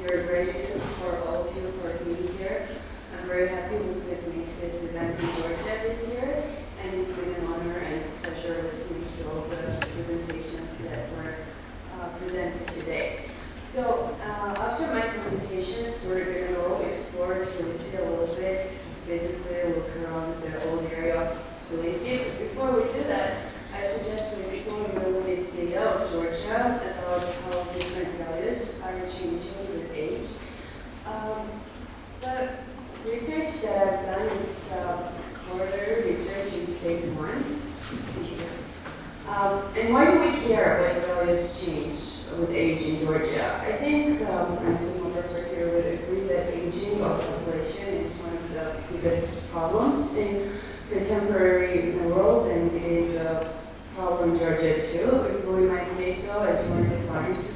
we're very grateful for all of you for being here. I'm very happy we could make this event in Georgia this year, and it's been an honor and a pleasure listening to all the presentations that were presented today. So after my presentations, we're going to explore Tbilisi a little bit, basically look around the old area of Tbilisi. But before we do that, I suggest we explore a little bit the data of Georgia about how different values are changing with age. The research that I've done is explorative research in state 1. And why do we care what values change with age in Georgia? I think Timothy here would agree that aging of population is one of the biggest problems in contemporary world, and it is a problem in Georgia too, we might say so, as one defines.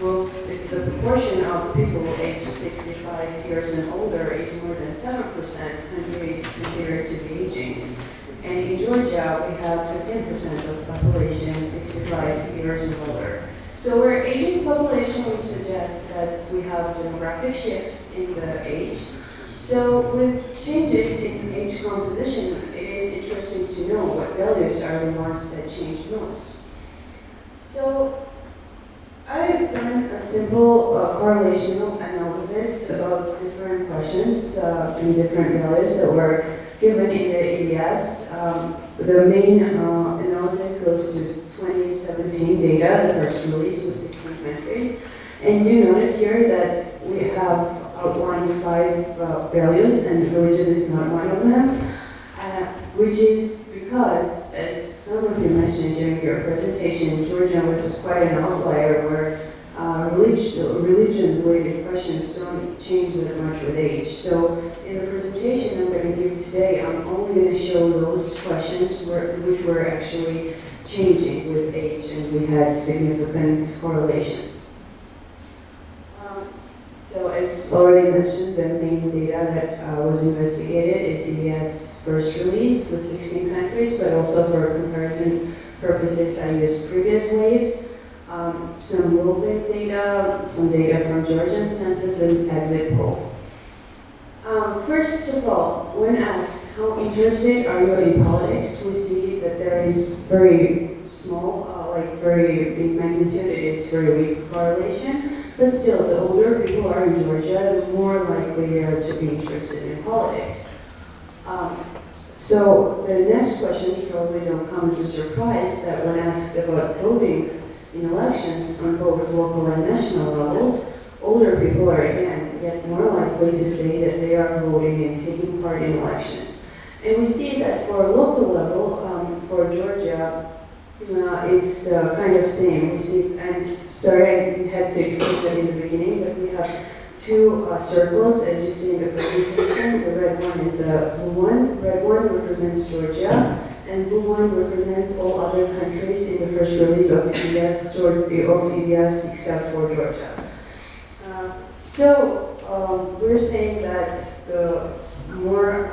If the proportion of people aged 65 years and older is more than 7%, country is considered to be aging. And in Georgia, we have 15% of population 65 years and older. So we're aging population, which suggests that we have demographic shifts in the age. So with changes in age composition, it is interesting to know what values are the ones that change most. So I've done a simple correlational analysis about different questions and different values that were given in the EVS. The main analysis goes to 2017 data, the first release with 16 countries. And you notice here that we have outlined 5 values, and religion is not one of them, which is because, as some of you mentioned during your presentation, Georgia was quite an outlier where religion-related questions don't change that much with age. So in the presentation I'm going to give today, I'm only going to show those questions which were actually changing with age, and we had significant correlations. So as already mentioned, the main data that was investigated is EVS first release with 16 countries, but also for comparison purposes I used previous waves, some worldwide data, some data from Georgian census and exit polls. First of all, when asked how interested are you in politics, we see that there is very small, very in magnitude, it is very weak correlation. But still, the older people are in Georgia, the more likely they are to be interested in politics. So the next questions probably don't come as a surprise that when asked about voting in elections on both local and national levels, older people are again yet more likely to say that they are voting and taking part in elections. And we see that for a local level, for Georgia, it's kind of same. We see, and sorry I had to explain that in the beginning, but we have 2 circles as you see in the presentation, the red one and the blue one. Red one represents Georgia, and blue one represents all other countries in the first release of EVS except for Georgia. We're saying that the more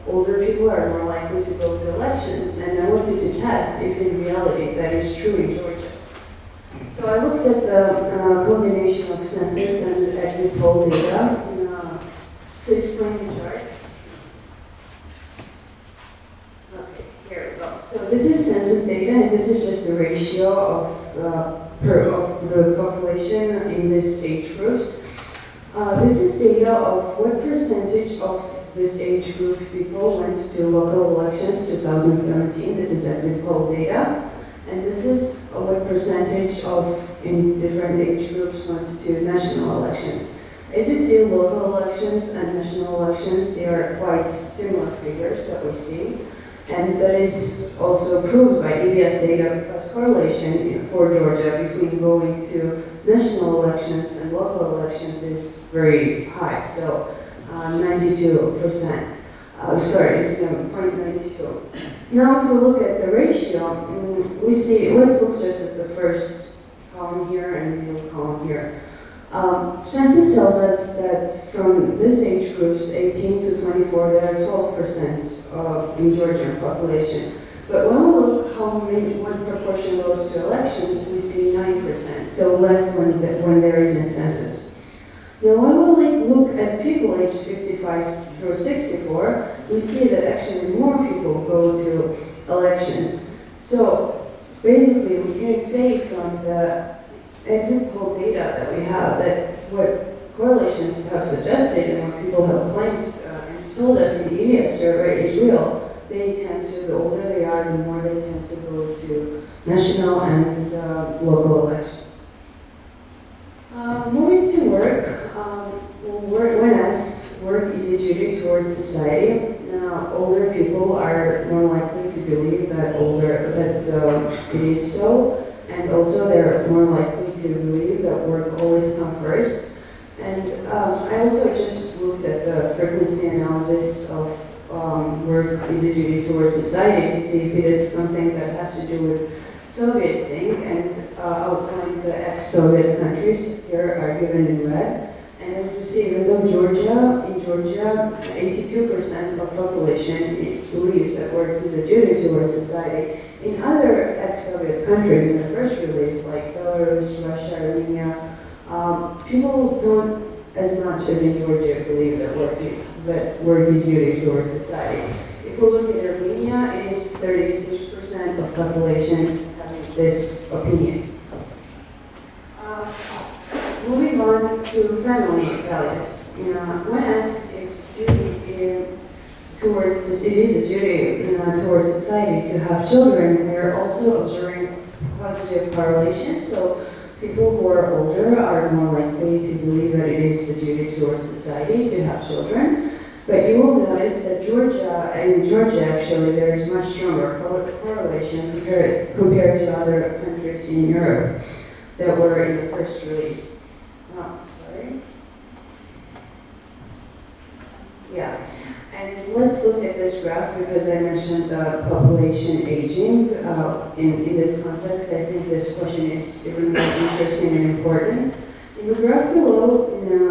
older people are more likely to go to elections, and I wanted to test if in reality that is true in Georgia. So I looked at the combination of census and exit poll data to explain the charts. Okay, here we go. So this is census data, and this is just the ratio of the population in these age groups. This is data of what percentage of this age group people went to local elections 2017. This is exit poll data. And this is what percentage of in different age groups went to national elections. As you see, local elections and national elections, they are quite similar figures that we see. And that is also proved by EVS data plus correlation for Georgia between going to national elections and local elections is very high. So 92%. Sorry, it's 0.92. Now, if we look at the ratio, we see, let's look just at the first column here and the middle column here. Census tells us that from this age groups, 18 to 24, there are 12% in Georgian population. But when we look what proportion goes to elections, we see 9%, so less when there is a census. Now, when we look at people aged 55 through 64, we see that actually more people go to elections. So basically, we can say from the exit poll data that we have that what correlations have suggested and what people have claimed and told us in the EVS survey is real. They tend to, the older they are, the more they tend to go to national and local elections. Moving to work, when asked, work is a duty towards society. Now, older people are more likely to believe that it is so, and also they're more likely to believe that work always comes first. And I also just looked at the frequency analysis of work is a duty towards society to see if it is something that has to do with Soviet thing, and outlined the ex-Soviet countries here are given in red. And as you see, even though in Georgia, 82% of population believes that work is a duty towards society. In other ex-Soviet countries in the first release, like Belarus, Russia, Armenia, people don't as much as in Georgia believe that work is duty towards society. If we look at Armenia, it is 36% of population having this opinion. Moving on to family values. When asked if duty towards it is a duty towards society to have children, we are also observing positive correlation. So people who are older are more likely to believe that it is the duty towards society to have children. But you will notice that in Georgia actually there is much stronger correlation compared to other countries in Europe that were in the first release. Yeah, and let's look at this graph because I mentioned population aging. In this context, I think this question is even more interesting and important. In the graph below,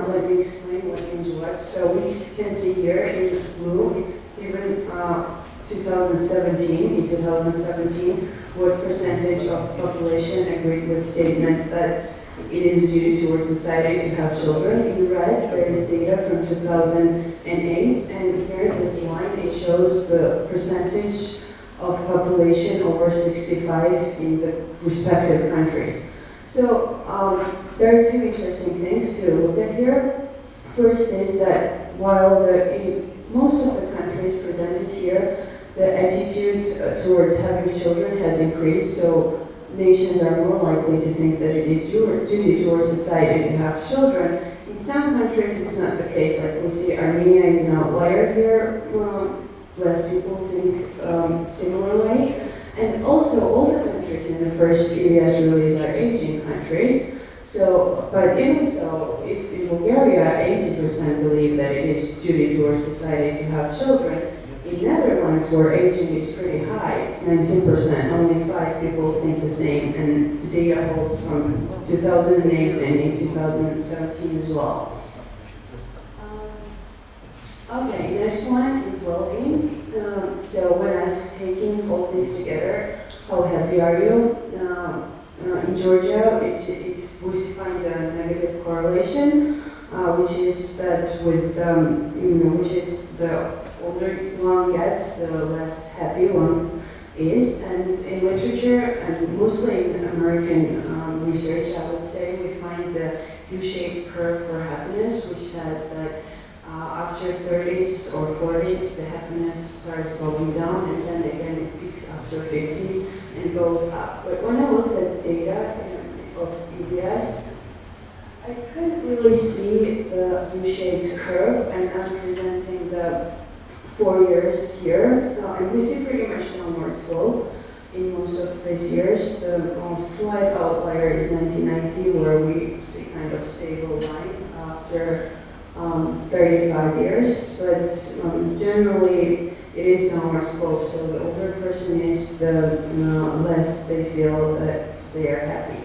let me explain what means what. So we can see here in blue, it's given 2017. In 2017, what percentage of population agreed with the statement that it is a duty towards society to have children. In red, there is data from 2008, and here this line, it shows the percentage of population over 65 in the respective countries. So there are two interesting things to look at here. First is that while in most of the countries presented here, the attitude towards having children has increased, so nations are more likely to think that it is duty towards society to have children. In some countries, it's not the case. Like we see, Armenia is an outlier here. Less people think similarly. And also, all the countries in the first EVS release are aging countries. So, but even so, if in Bulgaria, 80% believe that it is duty towards society to have children, in Netherlands, where aging is pretty high, it's 19%. Only 5 people think the same, and the data holds from 2008 and in 2017 as well. Okay, next one is well-being. So when asked, taking all these together, how happy are you? In Georgia, we find a negative correlation, which is that with which is the older one gets, the less happy one is. And in literature, and mostly in American research, I would say we find the U-shaped curve for happiness, which says that after 30s or 40s, the happiness starts going down, and then again it peaks after 50s and goes up. But when I looked at data of EVS, I couldn't really see the U-shaped curve, and I'm presenting the 4 years here, and we see pretty much downward slope in most of these years. The slight outlier is 1990, where we see kind of stable line after 35 years, but generally it is downward slope, so the older person is, the less they feel that they are happy.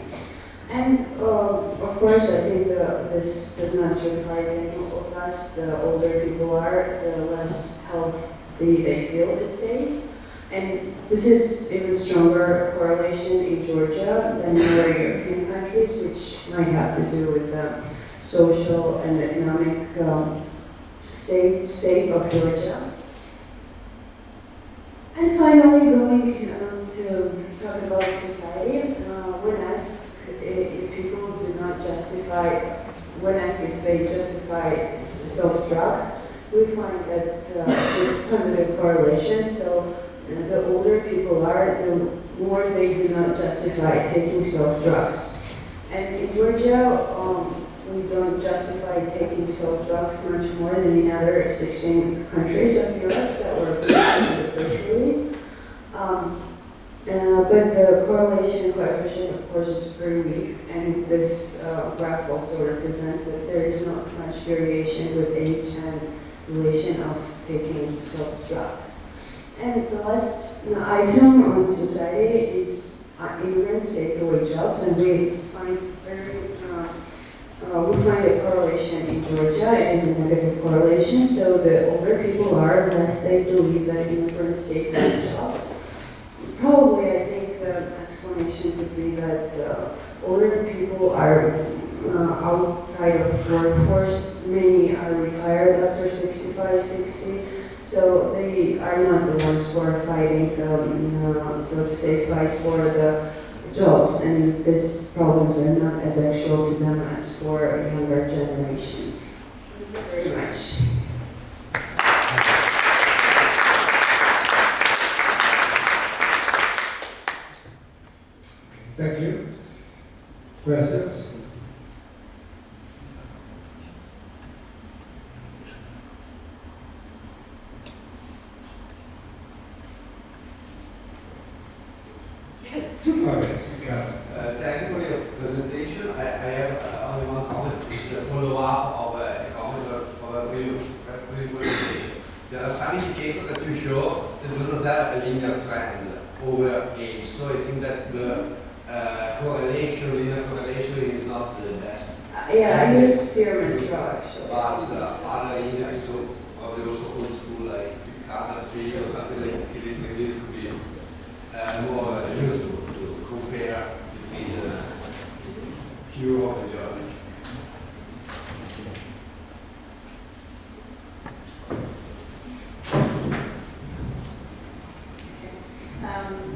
And of course, I think this does not surprise any of us. The older people are, the less healthy they feel these days. And this is even stronger correlation in Georgia than in other European countries, which might have to do with the social and economic state of Georgia. And finally, going to talk about society, when asked if people do not justify, when asked if they justify soft drugs, we find that with positive correlation. So the older people are, the more they do not justify taking soft drugs. And in Georgia, we don't justify taking soft drugs much more than in other 16 countries of Europe that were in the first release. But the correlation coefficient, of course, is very weak, and this graph also represents that there is not much variation with age and relation of taking soft drugs. And the last item on society is immigrants take away jobs, and we find a correlation in Georgia. It is a negative correlation, so the older people are, less they believe that immigrants take away jobs. Probably, I think the explanation could be that older people are outside of workforce. Many are retired after 65, 60, so they are not the ones who are fighting the, so to say, fight for the jobs, and these problems are not as actual to them as for a younger generation. Thank you very much. Thank you. Questions? Yes. Okay, got it. Thank you for your presentation. I have only one comment, which is a follow-up of a comment of a presentation. There are some indicators that you show that do not have a linear trend over age. So I think that the linear correlation is not the best. Yeah, I use Spearman draw actually. But other indexes probably also old school, like Carter tree or something like it could be more useful to compare between the pure of the journey.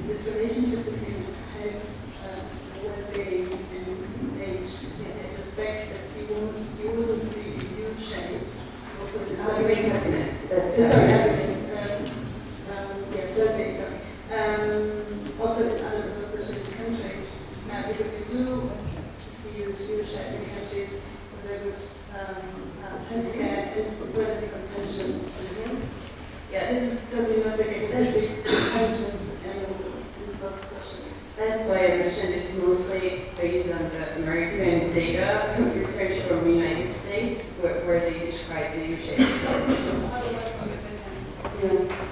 This relationship between health, well-being, and age, I suspect that you wouldn't see a huge change. Also, in other happiness. That's happiness. Yes, well-being. Sorry. Also, in other post-socialist countries, because you do see this huge shift in countries where they would healthcare and well-being pensions. Yes. This is certainly not the case. Pensions and post-socialist. That's why I mentioned it's mostly based on the American data research from the United States where they describe the U-shape. Otherwise, Yeah.